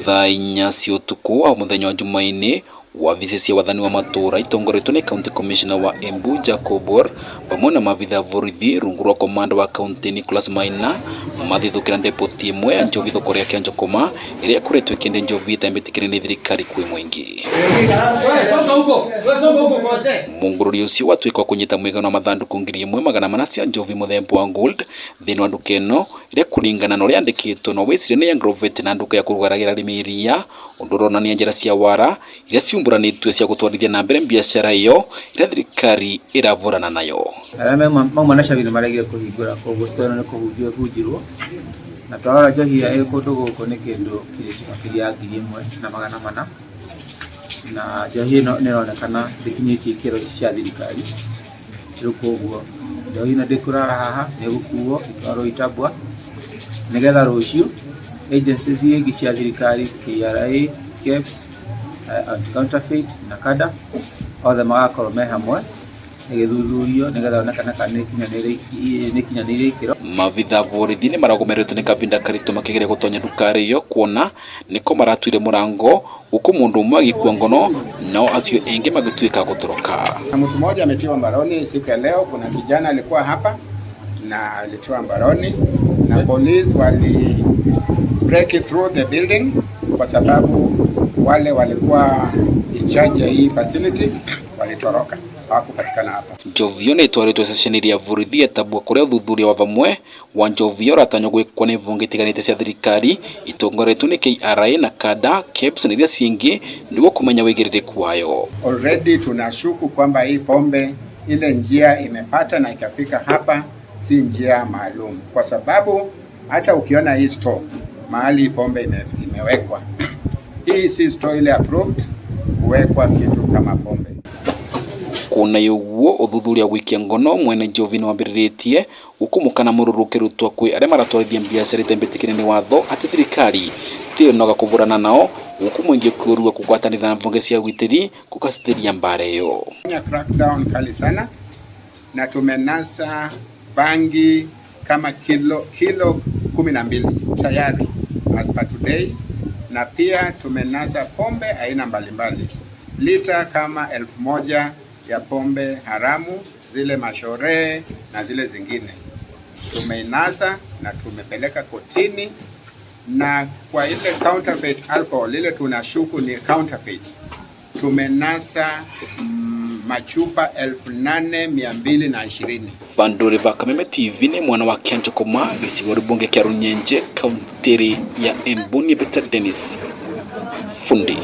Thaa 4 cia utuku wa muthenya wa Jumaine, wabici cia wathani wa matura itongoretwo ni County Commissioner wa Embu Jacob Or pamwe na maabitha borithi rungu rwa komanda wa county Nicholas Maina mathithukira deputy imwe ya njovi thoko ria Kĩanjokoma iria kuretwo ikende njovi itambitikire ni thirikari kwi mwingi. Mungururi ucio watwika kunyita mwigano wa mathanduku 1,400 cia njovi muthemba wa gold thini wa nduka ino iria kuringana na uria andikitwo no wicire ni Agrovet na nduka ya kurugaragira rimiria undu uronania njira cia wara iria ciumburanitwe cia gutwarithia na mbere biashara iyo iria thirikari iravurana nayo. Mamwe na chabiri maregire kuhingura koguo citoro ni kuhunjirwo na twara njohi ya kundu guku ni kindu kiriya 1,400 na njohi ino nironekana ndikinyitie ikero cia thirikari riu koguo njohi ino ndikurara haha ni gukuo itwaro itabwa nigetha rucio agencies ingi cia thirikari KRA, KEBS, Counterfeit na kada othe magakorwo me hamwe igithuthurio nigetha onekana kana ni kinyanire ikiro. Mavitha borithi ni maragomeretwo ni kavinda karito makigere gutonya ndukari iyo kuona niko maratwire murango uko mundu umwe agikua ngono nao acio engi magituika gutoroka. Mtu mmoja ametiwa mbaroni siku ya leo. Kuna kijana alikuwa hapa na alitiwa mbaroni na police wali break through the building kwa sababu wale walikuwa in charge ya hii facility walitoroka, hawakupatikana hapa. Njovio ni twaritwe ceceni ya borithi etabwa kuria uthuthuria wa vamwe wa njovio ratanywo gwikwo ni vungi itiganite cia thirikari itongoretwo ni KRA na kada KEBS na iria ciingi niguo kumenya wigiririku wayo. Already tunashuku kwamba hii pombe ile njia imepata na ikafika hapa si njia maalum, kwa sababu hata ukiona hii store mahali pombe imewekwa hii si store ile approved kuwekwa kitu kama pombe. Kuna yuguo uthuthuria gwikia ngono mwene njovi no wambiritie ukumukana mururukirutwa kwi aria maratwarithia biashara itembetikire ni watho ati thirikari tiyo noga kuvurana nao ukumwingi kurua kugwatanira na mvonge cia gwitiri kukasitiria mbare yo. Crackdown kali sana na tumenasa bangi kama kilo 12 tayari as per today, na pia tumenasa pombe aina mbalimbali lita kama 1,000 ya pombe haramu zile mashore na zile zingine tumeinasa na tumepeleka kotini. Na kwa ile counterfeit alcohol ile tunashuku ni counterfeit tumenasa machupa 8,220. Bandore va Kameme TV ni mwana wa Kĩanjokoma gĩcigo bunge kĩa Runyenje kaunti ya Embu ni Peter Dennis Fundi.